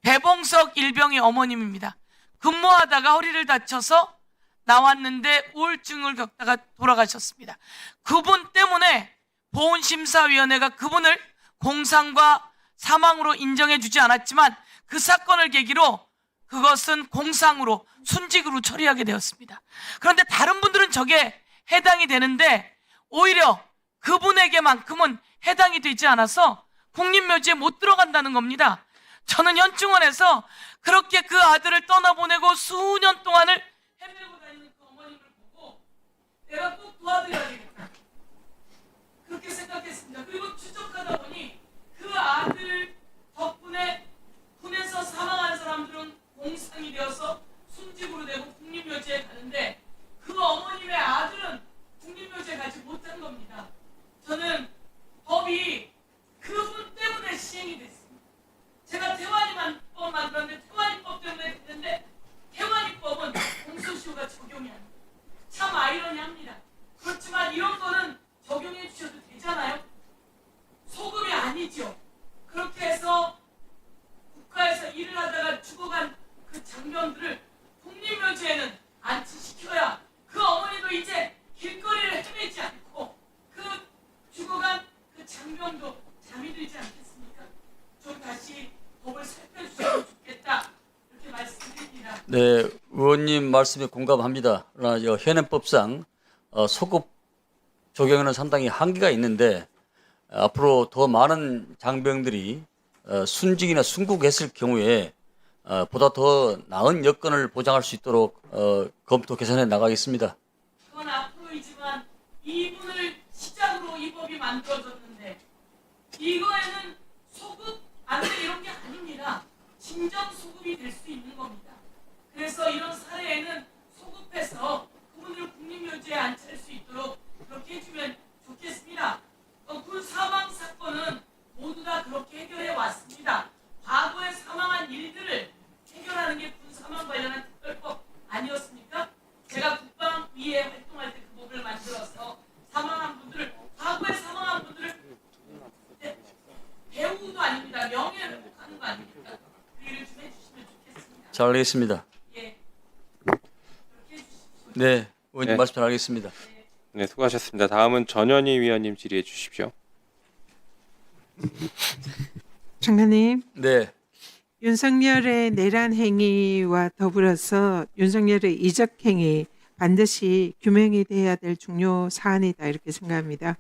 배봉석 일병의 어머님입니다. 근무하다가 허리를 다쳐서 나왔는데 우울증을 겪다가 돌아가셨습니다. 그분 때문에 보훈심사위원회가 그분을 공상과 사망으로 인정해 주지 않았지만 그 사건을 계기로 그것은 공상으로 순직으로 처리하게 되었습니다. 그런데 다른 분들은 저게 해당이 되는데 오히려 그분에게만큼은 해당이 되지 않아서 국립묘지에 못 들어간다는 겁니다. 저는 현충원에서 그렇게 그 아들을 떠나보내고 수년 동안을 헤매고 다니는 그 어머님을 보고 내가 꼭 도와드려야 되겠다, 그렇게 생각했습니다. 그리고 추적하다 보니 그 아들 덕분에 군에서 사망한 사람들은 공상이 되어서 순직으로 되고 국립묘지에 가는데 그 어머님의 아들은 국립묘지에 가지 못한 겁니다. 저는 법이 그분 때문에 시행이 됐습니다. 제가 태완이법 만들었는데 태완이법 때문에 됐는데 태완이법은 공소시효가 적용이 안 돼요. 참 아이러니합니다. 그렇지만 이런 거는 적용해 주셔도 되잖아요. 소급이 아니죠. 그렇게 해서 국가에서 일을 하다가 죽어간 그 장병들을 국립묘지에는 안치시켜야 그 어머니도 이제 길거리를 헤매지 않고 그 죽어간 그 장병도 잠이 들지 않겠습니까? 좀 다시 법을 살펴주시면 좋겠다, 이렇게 말씀드립니다. 네, 의원님 말씀에 공감합니다. 그러나 현행법상 소급 적용에는 상당히 한계가 있는데 앞으로 더 많은 장병들이 순직이나 순국했을 경우에 보다 더 나은 여건을 보장할 수 있도록 검토 개선해 나가겠습니다. 그건 앞으로이지만 이분을 시작으로 이 법이 만들어졌는데 이거에는 소급 안 돼 이런 게 아닙니다. 진정 소급이 될 수 있는 겁니다. 그래서 이런 사례에는 소급해서 그분을 국립묘지에 안치할 수 있도록 그렇게 해주면 좋겠습니다. 군 사망 사건은 모두 다 그렇게 해결해 왔습니다. 과거에 사망한 일들을 해결하는 게 군 사망 관련한 특별법 아니었습니까? 제가 국방위에 활동할 때 그 법을 만들어서 사망한 분들을, 과거에 사망한 분들을 배우도 아닙니다. 명예를 회복하는 거 아닙니까? 그 일을 좀 해주시면 좋겠습니다. 잘 알겠습니다. 예, 그렇게 해주십시오. 네, 의원님 네. 말씀 잘 알겠습니다. 네, 수고하셨습니다. 다음은 전현희 위원님 질의해 주십시오. 장관님, 네, 윤석열의 내란 행위와 더불어서 윤석열의 이적 행위 반드시 규명이 돼야 될 중요 사안이다, 이렇게 생각합니다.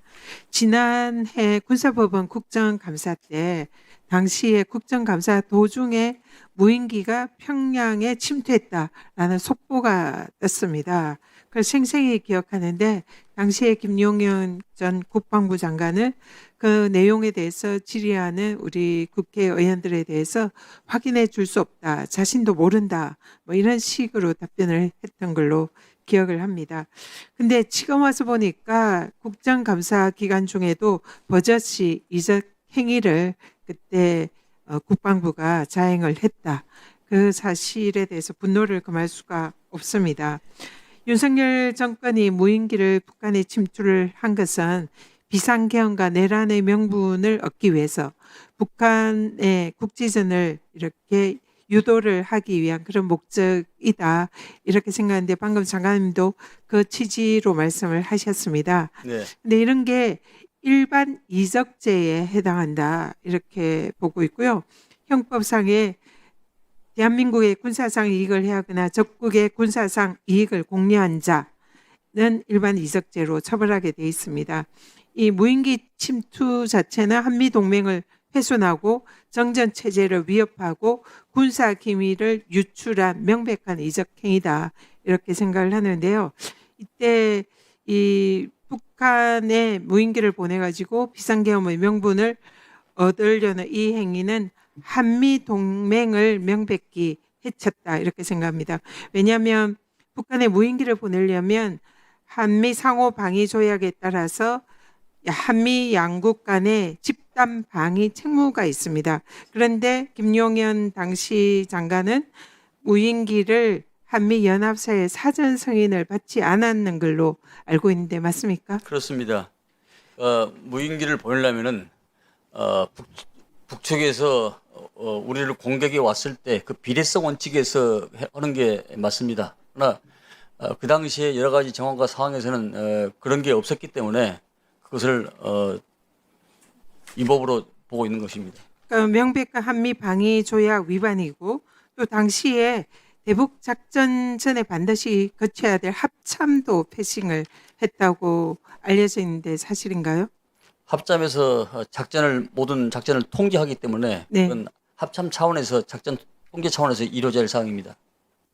지난해 군사법원 국정감사 때 당시에 국정감사 도중에 무인기가 평양에 침투했다라는 속보가 떴습니다. 그걸 생생히 기억하는데 당시에 김용현 전 국방부 장관은 그 내용에 대해서 질의하는 우리 국회의원들에 대해서 확인해 줄 수 없다, 자신도 모른다, 뭐 이런 식으로 답변을 했던 걸로 기억을 합니다. 근데 지금 와서 보니까 국정감사 기간 중에도 버젓이 이적 행위를 그때 국방부가 자행을 했다, 그 사실에 대해서 분노를 금할 수가 없습니다. 윤석열 정권이 무인기를 북한에 침투를 한 것은 비상계엄과 내란의 명분을 얻기 위해서 북한의 국지전을 이렇게 유도를 하기 위한 그런 목적이다, 이렇게 생각하는데 방금 장관님도 그 취지로 말씀을 하셨습니다. 네, 근데 이런 게 일반 이적죄에 해당한다, 이렇게 보고 있고요. 형법상에 대한민국의 군사상 이익을 해하거나 적국의 군사상 이익을 공유한 자는 일반 이적죄로 처벌하게 돼 있습니다. 이 무인기 침투 자체는 한미 동맹을 훼손하고 정전 체제를 위협하고 군사 기밀을 유출한 명백한 이적 행위다, 이렇게 생각을 하는데요. 이때 이 북한에 무인기를 보내가지고 비상계엄의 명분을 얻으려는 이 행위는 한미 동맹을 명백히 해쳤다, 이렇게 생각합니다. 왜냐하면 북한에 무인기를 보내려면 한미 상호 방위 조약에 따라서 한미 양국 간에 집단 방위 책무가 있습니다. 그런데 김용현 당시 장관은 무인기를 한미 연합사의 사전 승인을 받지 않았는 걸로 알고 있는데 맞습니까? 그렇습니다. 무인기를 보내려면은 북측에서 우리를 공격이 왔을 때 그 비례성 원칙에서 하는 게 맞습니다. 그러나 그 당시에 여러 가지 정황과 상황에서는 그런 게 없었기 때문에 그것을 위법으로 보고 있는 것입니다. 그러니까 명백한 한미 방위 조약 위반이고 또 당시에 대북 작전 전에 반드시 거쳐야 될 합참도 패싱을 했다고 알려져 있는데 사실인가요? 합참에서 모든 작전을 통제하기 때문에 네. 그건 합참 차원에서 작전 통제 차원에서 이루어질 사항입니다.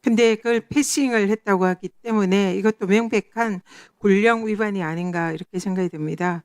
근데 그걸 패싱을 했다고 하기 때문에 이것도 명백한 군령 위반이 아닌가 이렇게 생각이 듭니다.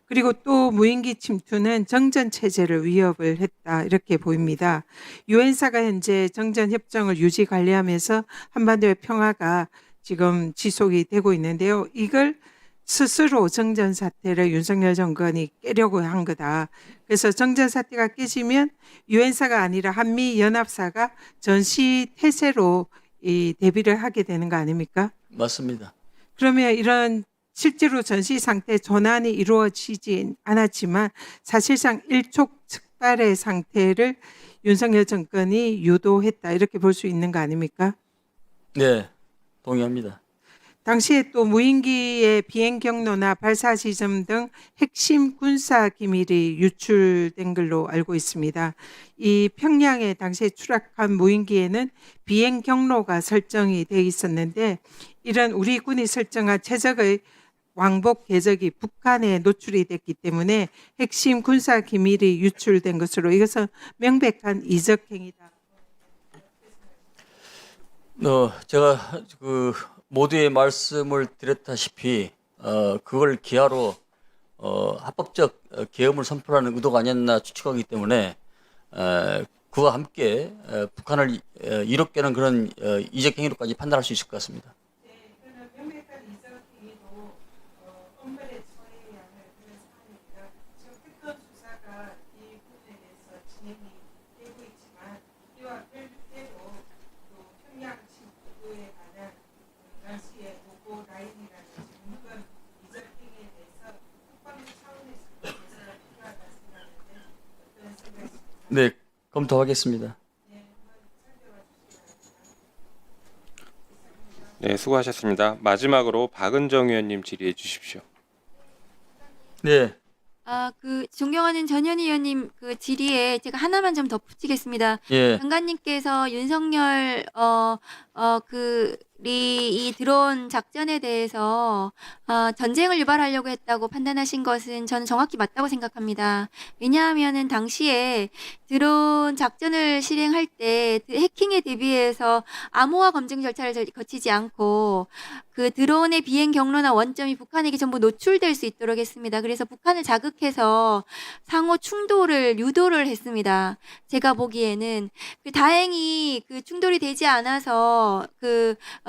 그리고 또 무인기 침투는 정전 체제를 위협을 했다 이렇게 보입니다. 유엔사가 현재 정전 협정을 유지 관리하면서 한반도의 평화가 지금 지속이 되고 있는데요. 이걸 스스로 정전 사태를 윤석열 정권이 깨려고 한 거다. 그래서 정전 사태가 깨지면 유엔사가 아니라 한미 연합사가 전시 태세로 이 대비를 하게 되는 거 아닙니까? 맞습니다. 그러면 이런 실제로 전시 상태 전환이 이루어지진 않았지만 사실상 일촉즉발의 상태를 윤석열 정권이 유도했다 이렇게 볼 수 있는 거 아닙니까? 네, 동의합니다. 당시에 또 무인기의 비행 경로나 발사 지점 등 핵심 군사 기밀이 유출된 걸로 알고 있습니다. 이 평양에 당시에 추락한 무인기에는 비행 경로가 설정이 돼 있었는데 이런 우리 군이 설정한 최적의 왕복 궤적이 북한에 노출이 됐기 때문에 핵심 군사 기밀이 유출된 것으로 이것은 명백한 이적 행위다. 제가 모두의 말씀을 드렸다시피 그걸 기하로 합법적 계엄을 선포하는 의도가 아니었나 추측하기 때문에 그와 함께 북한을 이롭게 하는 그런 이적 행위로까지 판단할 수 있을 것 같습니다. 네, 검토하겠습니다. 네, 수고하셨습니다. 마지막으로 박은정 의원님 질의해 주십시오. 네, 존경하는 전현희 의원님 그 질의에 제가 하나만 좀 덧붙이겠습니다. 예, 장관님께서 윤석열 이 드론 작전에 대해서 전쟁을 유발하려고 했다고 판단하신 것은 저는 정확히 맞다고 생각합니다. 왜냐하면은 당시에 드론 작전을 실행할 때 해킹에 대비해서 암호화 검증 절차를 거치지 않고 그 드론의 비행 경로나 원점이 북한에게 전부 노출될 수 있도록 했습니다. 그래서 북한을 자극해서 상호 충돌을 유도를 했습니다. 제가 보기에는 다행히 그 충돌이 되지 않아서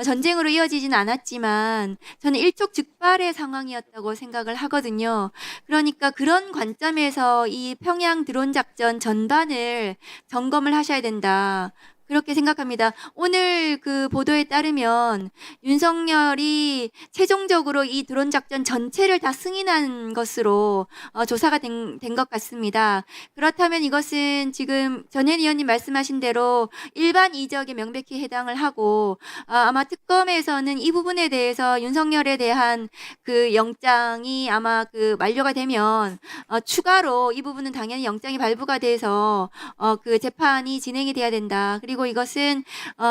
전쟁으로 이어지진 않았지만 저는 일촉즉발의 상황이었다고 생각을 하거든요. 그러니까 그런 관점에서 이 평양 드론 작전 전반을 점검을 하셔야 된다. 그렇게 생각합니다. 오늘 그 보도에 따르면 윤석열이 최종적으로 이 드론 작전 전체를 다 승인한 것으로 조사가 된 것 같습니다. 그렇다면 이것은 지금 전현 의원님 말씀하신 대로 일반 이적에 명백히 해당을 하고 아마 특검에서는 이 부분에 대해서 윤석열에 대한 그 영장이 아마 만료가 되면 추가로 이 부분은 당연히 영장이 발부가 돼서 그 재판이 진행이 돼야 된다. 그리고 이것은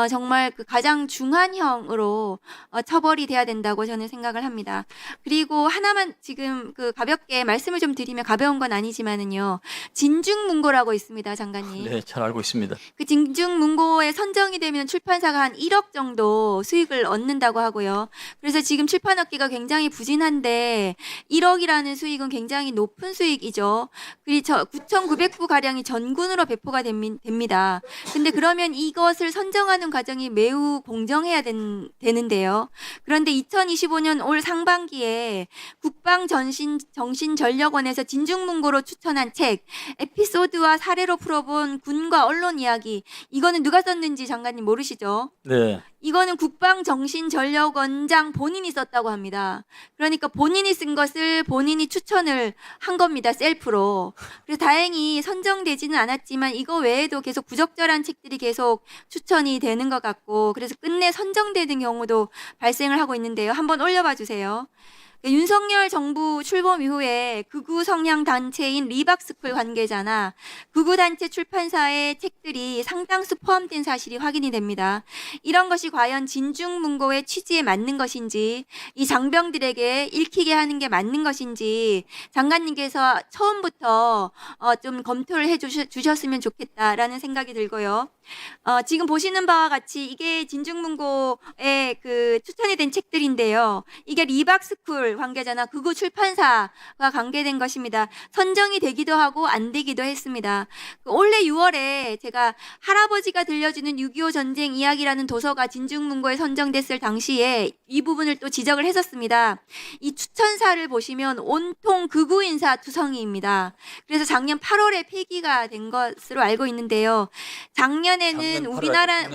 정말 가장 중한형으로 처벌이 돼야 된다고 저는 생각을 합니다. 그리고 하나만 지금 가볍게 말씀을 좀 드리면 가벼운 건 아니지만은요. 진중문고라고 있습니다, 장관님. 네, 잘 알고 있습니다. 그 진중문고에 선정이 되면 출판사가 한 1억 정도 수익을 얻는다고 하고요. 그래서 지금 출판업계가 굉장히 부진한데 1억이라는 수익은 굉장히 높은 수익이죠. 그리고 9,900부 가량이 전군으로 배포가 됩니다. 근데 그러면 이것을 선정하는 과정이 매우 공정해야 되는데요. 그런데 2025년 올 상반기에 국방정신전력원에서 진중문고로 추천한 책 에피소드와 사례로 풀어본 군과 언론 이야기 이거는 누가 썼는지 장관님 모르시죠? 네, 이거는 국방정신전력원장 본인이 썼다고 합니다. 그러니까 본인이 쓴 것을 본인이 추천을 한 겁니다. 셀프로. 그래서 다행히 선정되지는 않았지만 이거 외에도 계속 부적절한 책들이 계속 계속 추천이 되는 것 같고 그래서 끝내 선정되는 경우도 발생을 하고 있는데요. 한번 올려봐 주세요. 윤석열 정부 출범 이후에 극우 성향 단체인 리박스쿨 관계자나 극우 단체 출판사의 책들이 상당수 포함된 사실이 확인이 됩니다. 이런 것이 과연 진중문고의 취지에 맞는 것인지 이 장병들에게 읽히게 하는 게 맞는 것인지 장관님께서 처음부터 좀 검토를 해주셨으면 좋겠다라는 생각이 들고요. 지금 보시는 바와 같이 이게 진중문고의 그 추천이 된 책들인데요. 이게 리박스쿨 관계자나 극우 출판사와 관계된 것입니다. 선정이 되기도 하고 안 되기도 했습니다. 올해 6월에 제가 할아버지가 들려주는 6.25 전쟁 이야기라는 도서가 진중문고에 선정됐을 당시에 이 부분을 또 지적을 했었습니다. 이 추천사를 보시면 온통 극우 인사 투성이입니다. 그래서 작년 8월에 폐기가 된 것으로 알고 있는데요. 작년에는 우리나라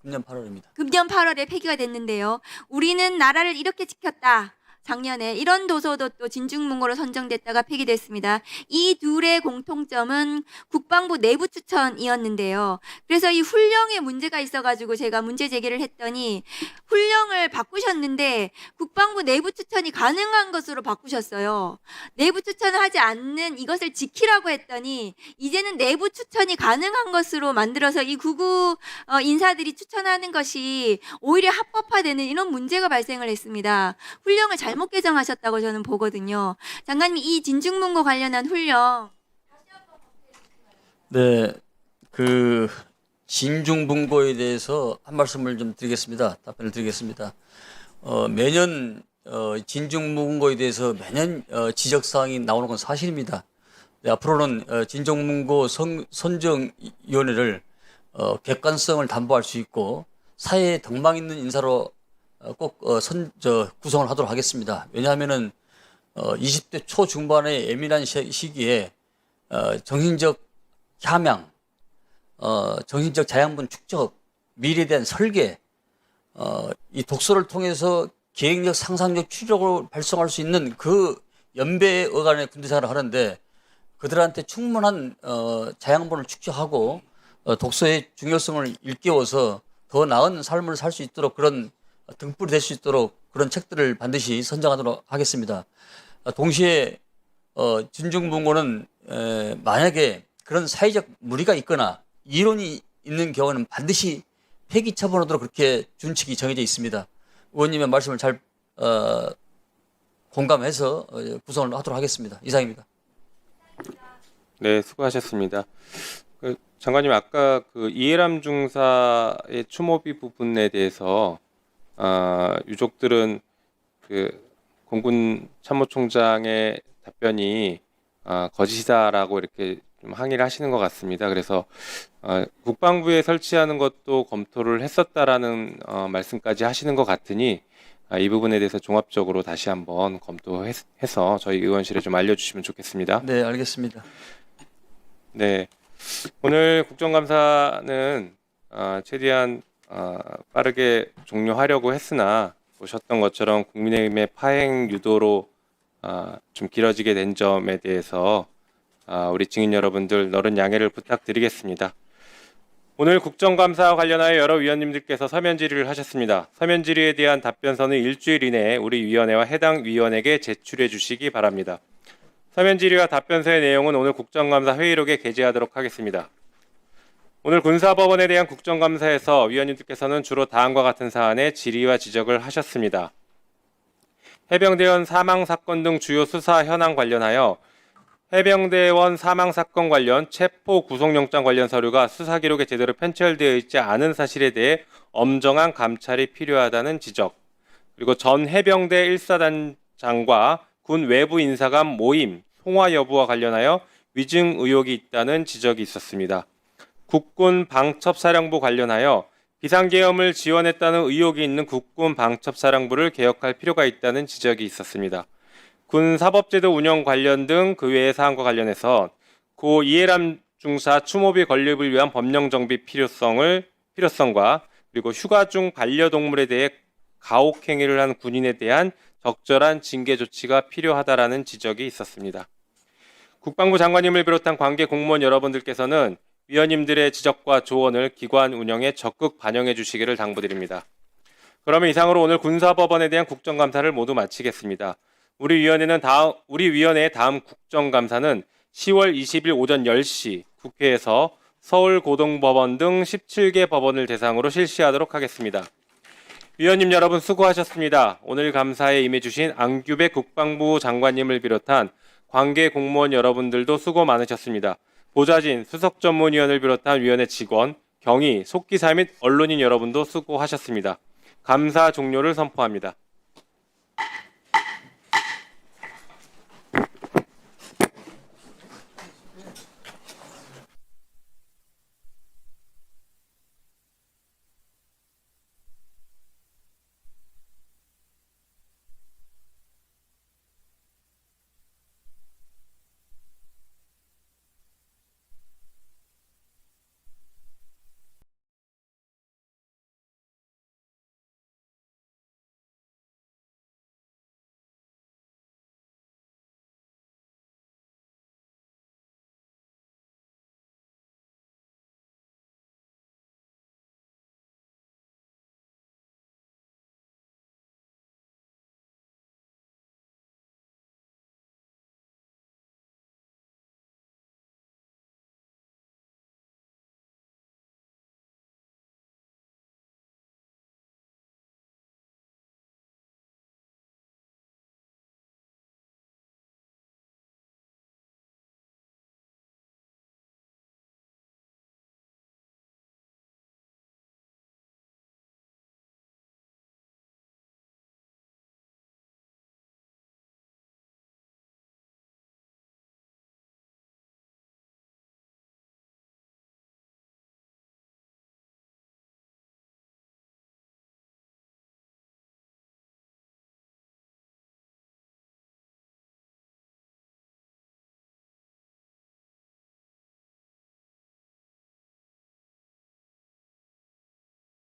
금년 8월입니다. 금년 8월에 폐기가 됐는데요. 우리는 나라를 이렇게 지켰다. 작년에 이런 도서도 또 진중문고로 선정됐다가 폐기됐습니다. 이 둘의 공통점은 국방부 내부 추천이었는데요. 그래서 이 훈령에 문제가 있어가지고 제가 문제 제기를 했더니 훈령을 바꾸셨는데 국방부 내부 추천이 가능한 것으로 바꾸셨어요. 내부 추천을 하지 않는 이것을 지키라고 했더니 이제는 내부 추천이 가능한 것으로 만들어서 이 극우 인사들이 추천하는 것이 오히려 합법화되는 이런 문제가 발생을 했습니다. 훈령을 잘못 개정하셨다고 저는 보거든요. 장관님, 이 진중문고 관련한 훈령. 네, 그 진중문고에 대해서 한 말씀을 좀 드리겠습니다. 답변을 드리겠습니다. 매년 진중문고에 대해서 매년 지적 사항이 나오는 건 사실입니다. 네, 앞으로는 진중문고 선정위원회를 객관성을 담보할 수 있고 사회에 덕망 있는 인사로 꼭 구성을 하도록 하겠습니다. 왜냐하면은 20대 초중반의 예민한 시기에 정신적 함양, 정신적 자양분 축적, 미래에 대한 설계, 이 독서를 통해서 계획력, 상상력, 추적을 발송할 수 있는 그 연배 어간의 군대 생활을 하는데 그들한테 충분한 자양분을 축적하고 독서의 중요성을 일깨워서 더 나은 삶을 살 수 있도록 그런 등불이 될 수 있도록 그런 책들을 반드시 선정하도록 하겠습니다. 동시에 진중문고는 만약에 그런 사회적 무리가 있거나 이론이 있는 경우는 반드시 폐기 처분하도록 그렇게 준칙이 정해져 있습니다. 의원님의 말씀을 잘 공감해서 구성을 하도록 하겠습니다. 이상입니다. 네, 수고하셨습니다. 장관님, 아까 그 이해람 중사의 추모비 부분에 대해서 유족들은 그 공군 참모총장의 답변이 거짓이다라고 이렇게 좀 항의를 하시는 것 같습니다. 그래서 국방부에 설치하는 것도 검토를 했었다라는 말씀까지 하시는 것 같으니 이 부분에 대해서 종합적으로 다시 한번 검토해서 저희 의원실에 좀 알려주시면 좋겠습니다. 네, 알겠습니다. 네, 오늘 국정감사는 최대한 빠르게 종료하려고 했으나 보셨던 것처럼 국민의힘의 파행 유도로 좀 길어지게 된 점에 대해서 우리 증인 여러분들 너른 양해를 부탁드리겠습니다. 오늘 국정감사와 관련하여 여러 위원님들께서 서면 질의를 하셨습니다. 서면 질의에 대한 답변서는 일주일 이내에 우리 위원회와 해당 위원에게 제출해 주시기 바랍니다. 서면 질의와 답변서의 내용은 오늘 국정감사 회의록에 게재하도록 하겠습니다. 오늘 군사법원에 대한 국정감사에서 위원님들께서는 주로 다음과 같은 사안에 질의와 지적을 하셨습니다. 해병대원 사망사건 등 주요 수사 현황 관련하여 해병대원 사망사건 관련 체포 구속영장 관련 서류가 수사기록에 제대로 편철되어 있지 않은 사실에 대해 엄정한 감찰이 필요하다는 지적, 그리고 전 해병대 1사단장과 군 외부 인사 간 모임, 통화 여부와 관련하여 위증 의혹이 있다는 지적이 있었습니다. 국군 방첩사령부 관련하여 비상계엄을 지원했다는 의혹이 있는 국군 방첩사령부를 개혁할 필요가 있다는 지적이 있었습니다. 군 사법제도 운영 관련 등 그 외의 사항과 관련해서 고 이해람 중사 추모비 건립을 위한 법령 정비 필요성과 그리고 휴가 중 반려동물에 대해 가혹행위를 한 군인에 대한 적절한 징계 조치가 필요하다라는 지적이 있었습니다. 국방부 장관님을 비롯한 관계 공무원 여러분들께서는 위원님들의 지적과 조언을 기관 운영에 적극 반영해 주시기를 당부드립니다. 그러면 이상으로 오늘 군사법원에 대한 국정감사를 모두 마치겠습니다. 우리 위원회의 다음 국정감사는 10월 20일 오전 10시 국회에서 서울고등법원 등 17개 법원을 대상으로 실시하도록 하겠습니다. 위원님 여러분 수고하셨습니다. 오늘 감사에 임해주신 안규백 국방부 장관님을 비롯한 관계 공무원 여러분들도 수고 많으셨습니다. 보좌진, 수석전문위원을 비롯한 위원회 직원, 경위, 속기사 및 언론인 여러분도 수고하셨습니다. 감사 종료를 선포합니다.